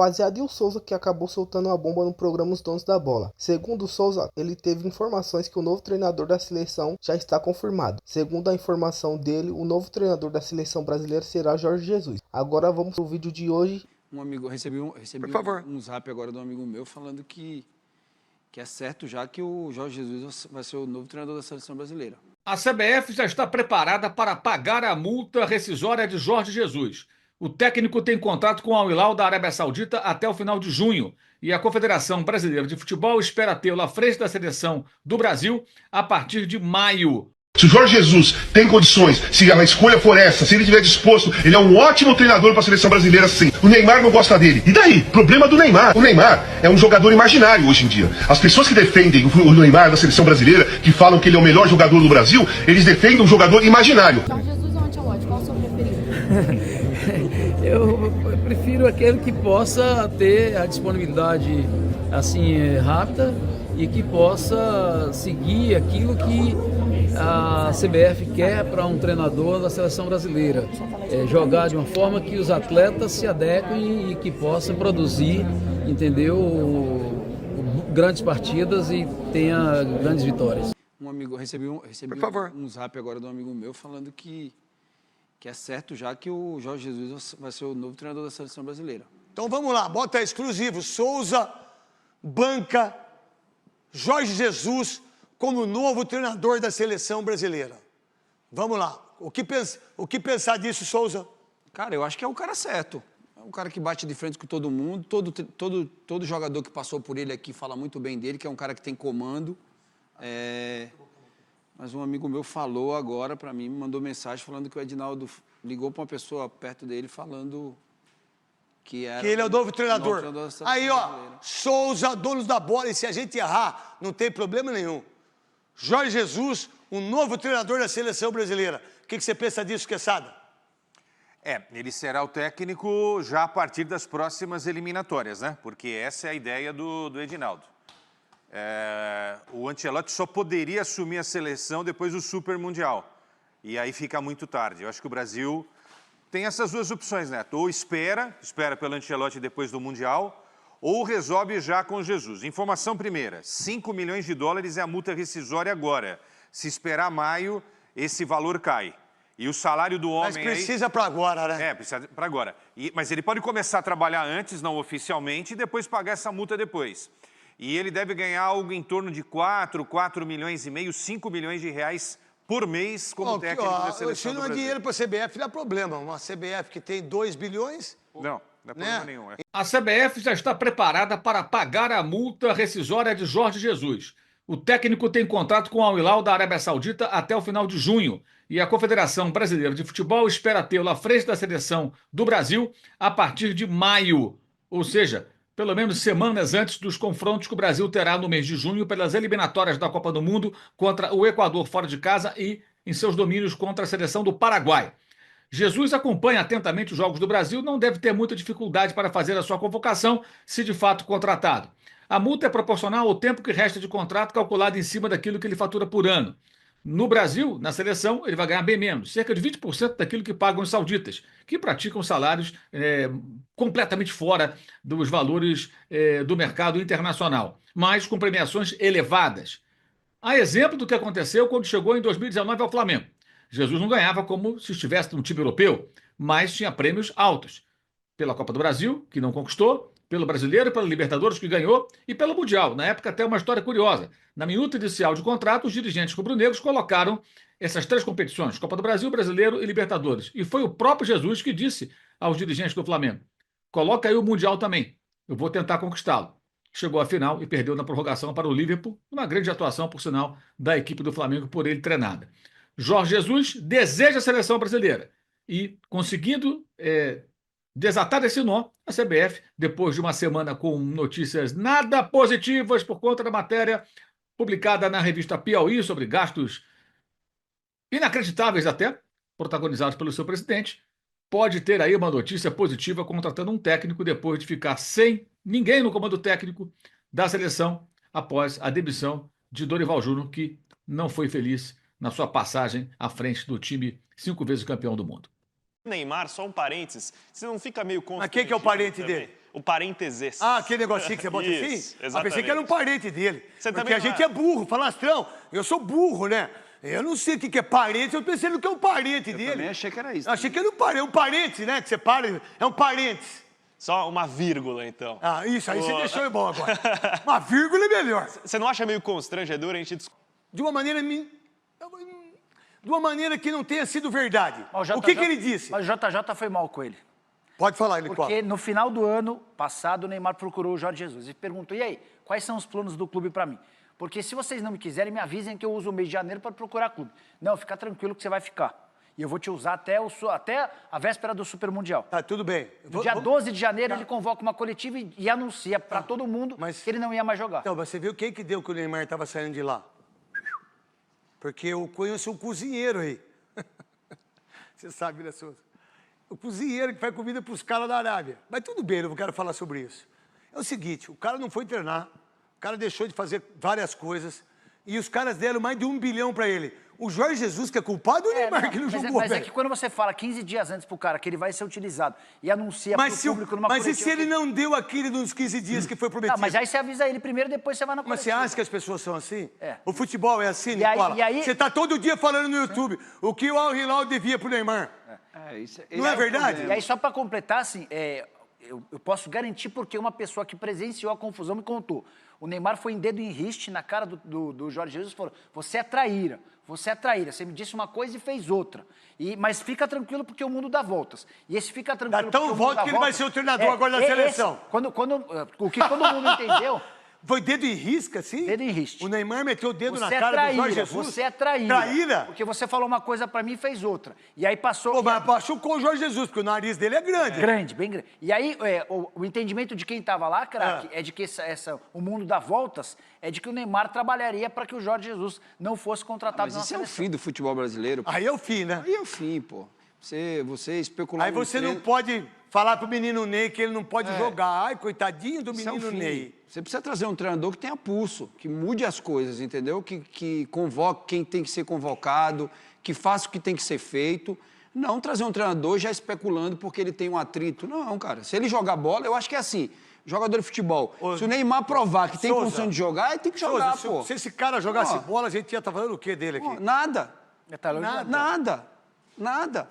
Rapaziada, e o Souza que acabou soltando uma bomba no programa Os Donos da Bola. Segundo o Souza, ele teve informações que o novo treinador da seleção já está confirmado. Segundo a informação dele, o novo treinador da seleção brasileira será Jorge Jesus. Agora vamos pro vídeo de hoje. Um amigo, recebi um zap agora de um amigo meu falando que é certo já que o Jorge Jesus vai ser o novo treinador da seleção brasileira. A CBF já está preparada para pagar a multa rescisória de Jorge Jesus. O técnico tem contrato com o Al Hilal da Arábia Saudita até o final de junho e a Confederação Brasileira de Futebol espera tê-lo à frente da seleção do Brasil a partir de maio. Se o Jorge Jesus tem condições, se a escolha for essa, se ele estiver disposto, ele é um ótimo treinador para a seleção brasileira, sim. O Neymar não gosta dele. E daí? Problema do Neymar. O Neymar é um jogador imaginário hoje em dia. As pessoas que defendem o Neymar da seleção brasileira, que falam que ele é o melhor jogador do Brasil, eles defendem um jogador imaginário. Jorge Jesus ou Ancelotti? Qual o seu preferido? Eu prefiro aquele que possa ter a disponibilidade assim rápida e que possa seguir aquilo que a CBF quer para um treinador da seleção brasileira. Jogar de uma forma que os atletas se adequem e que possam produzir, entendeu, grandes partidas e tenha grandes vitórias. Um amigo, recebi um zap agora de um amigo meu falando que é certo já que o Jorge Jesus vai ser o novo treinador da seleção brasileira. Então vamos lá, bota exclusivo. Souza banca Jorge Jesus como novo treinador da seleção brasileira. Vamos lá. O que pensar disso, Souza? Cara, eu acho que é o cara certo. É um cara que bate de frente com todo mundo. Todo jogador que passou por ele aqui fala muito bem dele, que é um cara que tem comando. Mas um amigo meu falou agora para mim, me mandou mensagem falando que o Edinaldo ligou para uma pessoa perto dele falando que ele é o novo treinador. Aí, ó, Souza, donos da bola, e se a gente errar, não tem problema nenhum. Jorge Jesus, o novo treinador da seleção brasileira. O que você pensa disso, Quesada? Ele será o técnico já a partir das próximas eliminatórias, né? Porque essa é a ideia do Edinaldo. O Ancelotti só poderia assumir a seleção depois do Super Mundial. E aí fica muito tarde. Eu acho que o Brasil tem essas duas opções, Neto. Ou espera pelo Ancelotti depois do Mundial, ou resolve já com Jesus. Informação primeira, 5 milhões de dólares é a multa rescisória agora. Se esperar maio, esse valor cai. E o salário do homem... Mas precisa para agora, né? Precisa para agora. Mas ele pode começar a trabalhar antes, não oficialmente, e depois pagar essa multa depois. E ele deve ganhar algo em torno de 4 milhões e meio, 5 milhões de reais por mês como técnico da seleção do Brasil. Se não é dinheiro para a CBF, dá problema. Uma CBF que tem 2 bilhões... Não dá problema nenhum. A CBF já está preparada para pagar a multa rescisória de Jorge Jesus. O técnico tem contrato com o Al Hilal da Arábia Saudita até o final de junho e a Confederação Brasileira de Futebol espera tê-lo à frente da seleção do Brasil a partir de maio, ou seja, pelo menos semanas antes dos confrontos que o Brasil terá no mês de junho pelas eliminatórias da Copa do Mundo contra o Equador fora de casa e em seus domínios contra a seleção do Paraguai. Jesus acompanha atentamente os jogos do Brasil, não deve ter muita dificuldade para fazer a sua convocação, se de fato contratado. A multa é proporcional ao tempo que resta de contrato, calculado em cima daquilo que ele fatura por ano. No Brasil, na seleção, ele vai ganhar bem menos, cerca de 20% daquilo que pagam os sauditas, que praticam salários completamente fora dos valores do mercado internacional, mas com premiações elevadas. Há exemplo do que aconteceu quando chegou em 2019 ao Flamengo. Jesus não ganhava como se estivesse num time europeu, mas tinha prêmios altos. Pela Copa do Brasil, que não conquistou, pelo Brasileiro, pela Libertadores, que ganhou, e pelo Mundial. Na época, até uma história curiosa. Na minuta inicial de contrato, os dirigentes rubro-negros colocaram essas 3 competições, Copa do Brasil, Brasileiro e Libertadores. E foi o próprio Jesus que disse aos dirigentes do Flamengo: coloca aí o Mundial também, eu vou tentar conquistá-lo. Chegou à final e perdeu na prorrogação para o Liverpool, uma grande atuação, por sinal, da equipe do Flamengo por ele treinada. Jorge Jesus deseja a seleção brasileira e, conseguindo desatar esse nó, a CBF, depois de uma semana com notícias nada positivas por conta da matéria publicada na revista Piauí sobre gastos inacreditáveis até, protagonizados pelo seu presidente, pode ter aí uma notícia positiva contratando um técnico depois de ficar sem ninguém no comando técnico da seleção após a demissão de Dorival Júnior, que não foi feliz na sua passagem à frente do time 5 vezes campeão do mundo. Neymar, só um parênteses, você não fica meio constrangido? Mas quem que é o parente também? dele? o parênteses. Ah, aquele negocinho que você bota assim? Exatamente. Eu pensei que era um parente dele. Você porque também a gente é burro, falastrão. Eu sou burro, né? Eu não sei o que é parente, eu pensei no que é um parente dele. Também achei que era isso. Eu achei que era um parente, né? Que você para, é um parente. Só uma vírgula, então. Ah, isso, aí você deixou bom agora. Uma vírgula é melhor. Você não acha meio constrangedor a gente De uma maneira que não tenha sido verdade. O que ele disse? Mas o JJ foi mal com ele. Pode falar, ele Porque no final do ano passado, o Neymar procurou o Jorge Jesus e perguntou, e aí, quais são os planos do clube para mim? Porque se vocês não me quiserem, me avisem que eu uso o mês de janeiro para procurar clube. Não, fica tranquilo que você vai ficar. E eu vou te usar até a véspera do Super Mundial. Tá, tudo bem. No dia 12 de janeiro, ele convoca uma coletiva e anuncia para todo mundo que ele não ia mais jogar. Então, você viu quem que deu que o Neymar estava saindo de lá? Porque eu conheço um cozinheiro aí. Você sabe, né, Souza? O cozinheiro que faz comida para os caras da Arábia. Mas tudo bem, eu não quero falar sobre isso. É o seguinte, o cara não foi treinar, o cara deixou de fazer várias coisas e os caras deram mais de 1 bilhão para ele. O Jorge Jesus que é culpado ou o Neymar que não jogou, Mas é que quando você fala 15 dias antes pro cara que ele vai ser utilizado e anuncia pro público numa Mas coletiva... e se ele não deu aquele nos 15 dias que foi prometido? Não, mas aí você avisa ele primeiro, depois você vai na coletiva. Mas você acha que as pessoas são assim? É. O futebol é assim, Nicola? Você tá todo dia falando no YouTube o que o Al Hilal devia pro Neymar. Não é verdade? E aí, só para completar, assim, eu posso garantir porque uma pessoa que presenciou a confusão me contou. O Neymar foi em dedo em riste na cara do Jorge Jesus e falou, você é traíra, você me disse uma coisa e fez outra. Mas fica tranquilo porque o mundo dá voltas. E esse fica tranquilo Dá tão volta que ele vai ser o treinador agora da seleção. O que todo mundo entendeu... Foi dedo em risca, assim? Dedo em riste. O Neymar meteu o dedo você na cara do Jorge Jesus? Você é traíra. Traíra? Porque você falou uma coisa pra mim e fez outra. E aí passou... Pô, mas machucou o Jorge Jesus, porque o nariz dele é grande. Grande, bem grande. E aí, o entendimento de quem tava lá, craque, é de que o mundo dá voltas, é de que o Neymar trabalharia para que o Jorge Jesus não fosse contratado na seleção. Mas isso é o fim do futebol brasileiro. Pô. Aí é o fim, né? Aí é o fim, pô. Você especular... Aí você não pode falar pro menino Ney que ele não pode jogar. Ai, coitadinho do menino Ney. Você precisa trazer um treinador que tenha pulso, que mude as coisas, entendeu? Que convoque quem tem que ser convocado, que faça o que tem que ser feito. Não trazer um treinador já especulando porque ele tem um atrito. Não, cara. Se ele jogar bola, eu acho que é assim. Jogador de futebol. Se o Neymar provar que tem condição de jogar, ele tem que jogar, pô. Se esse cara jogasse bola, a gente ia estar falando o quê dele aqui? Nada. Nada.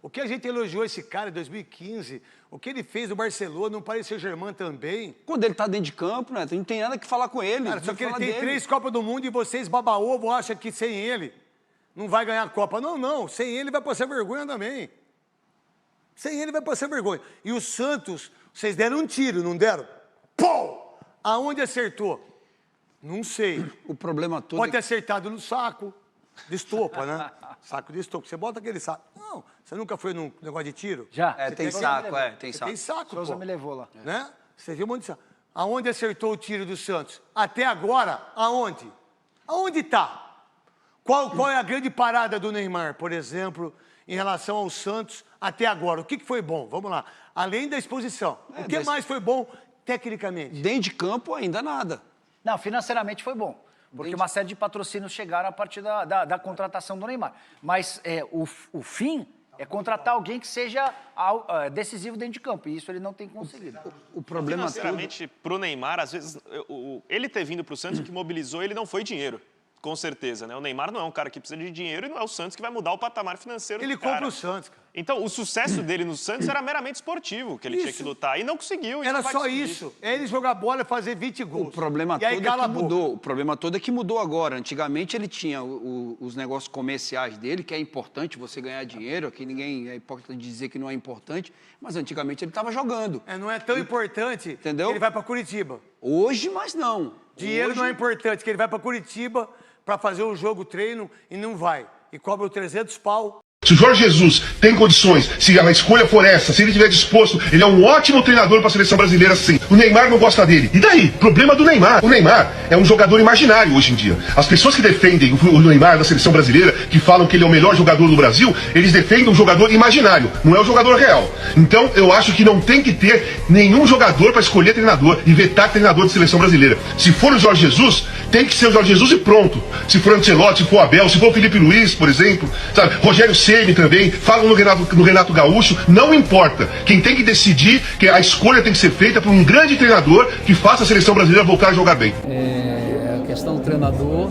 O que a gente elogiou esse cara em 2015, o que ele fez no Barcelona, no Paris Saint-Germain também. Quando ele tá dentro de campo, né? Não tem nada que falar com ele. Cara, só que ele tem 3 Copas do Mundo e vocês, baba-ovo, acham que sem ele não vai ganhar a Copa. Não. Sem ele vai passar vergonha também. Sem ele vai passar vergonha. E o Santos, vocês deram um tiro, não deram? Pô! Aonde acertou? Não sei. O problema todo... Pode ter acertado no saco de estopa, né? Saco de estopa. Você bota aquele saco. Não, você nunca foi num negócio de tiro? Já. Tem saco, tem saco. Tem saco, Souza me levou lá. Né? Você viu um monte de saco. Aonde acertou o tiro do Santos? Até agora, aonde? Aonde está? Qual é a grande parada do Neymar, por exemplo, em relação ao Santos até agora? O que foi bom? Vamos lá. Além da exposição. O que mais foi bom tecnicamente? Dentro de campo, ainda nada. Não, financeiramente foi bom. Porque uma série de patrocínios chegaram a partir da contratação do Neymar. Mas o fim é contratar alguém que seja decisivo dentro de campo. E isso ele não tem conseguido. O problema financeiramente, pro Neymar, às vezes, ele ter vindo pro Santos, o que mobilizou ele não foi dinheiro. Com certeza, né? O Neymar não é um cara que precisa de dinheiro e não é o Santos que vai mudar o patamar financeiro ele do cara. Compra o Santos, cara. Então, o sucesso dele no Santos era meramente esportivo, que ele tinha que lutar. E não conseguiu. Era só isso. É ele jogar bola e fazer 20 gols. O problema todo é que mudou. O problema todo é que mudou agora. Antigamente ele tinha os negócios comerciais dele, que é importante você ganhar dinheiro, aqui ninguém é hipócrita de dizer que não é importante, mas antigamente ele estava jogando. Não é tão importante, entendeu? Que ele vai para Curitiba. Hoje, mas não. Dinheiro não é importante, que ele vai para Curitiba para fazer um jogo, treino, e não vai. E cobra 300 pau. Se o Jorge Jesus tem condições, se a escolha for essa, se ele estiver disposto, ele é um ótimo treinador para a seleção brasileira, sim. O Neymar não gosta dele. E daí? Problema do Neymar. O Neymar é um jogador imaginário hoje em dia. As pessoas que defendem o Neymar da seleção brasileira, que falam que ele é o melhor jogador do Brasil, eles defendem um jogador imaginário, não é o jogador real. Então, eu acho que não tem que ter nenhum jogador para escolher treinador e vetar treinador de seleção brasileira. Se for o Jorge Jesus, Tem que ser o Jorge Jesus e pronto. Se for Ancelotti, se for Abel, se for o Felipe Luiz, por exemplo, sabe? Rogério Ceni também, falam no Renato Gaúcho, não importa. Quem tem que decidir, que a escolha tem que ser feita por um grande treinador que faça a seleção brasileira voltar a jogar bem. A questão do treinador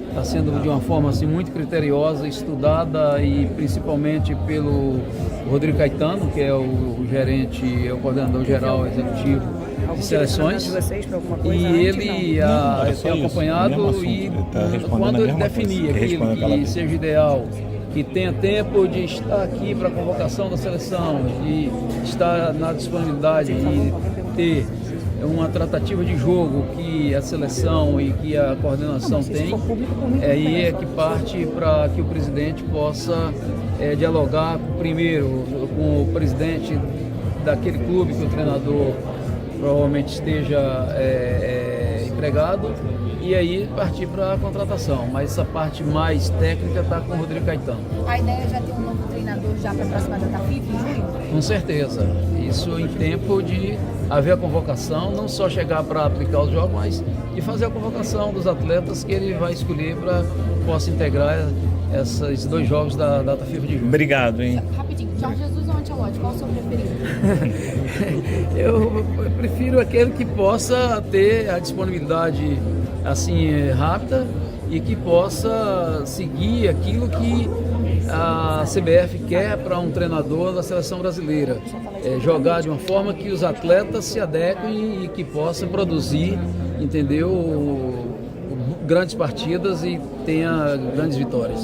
está sendo de uma forma assim, muito criteriosa, estudada e principalmente pelo Rodrigo Caetano, que é o gerente, é o coordenador geral executivo de seleções, e ele tem acompanhado e quando ele definir aquilo que seja ideal, que tenha tempo de estar aqui para a convocação da seleção, de estar na disponibilidade de ter uma tratativa de jogo que a seleção e que a coordenação tem, aí é que parte para que o presidente possa dialogar primeiro com o presidente daquele clube que o treinador provavelmente esteja empregado, e aí partir para a contratação. Mas essa parte mais técnica está com o Rodrigo Caetano. A ideia é já ter um novo treinador já para a próxima data FIFA, em junho? Com certeza. Isso em tempo de haver a convocação, não só chegar para aplicar os jogos, mas de fazer a convocação dos atletas que ele vai escolher para possa integrar esses 2 jogos da data FIFA de junho. Obrigado, hein? Rapidinho, Jorge Jesus ou Ancelotti, qual o seu preferido? Eu prefiro aquele que possa ter a disponibilidade assim rápida e que possa seguir aquilo que a CBF quer para um treinador da seleção brasileira, jogar de uma forma que os atletas se adequem e que possam produzir, entendeu, grandes partidas e tenha grandes vitórias.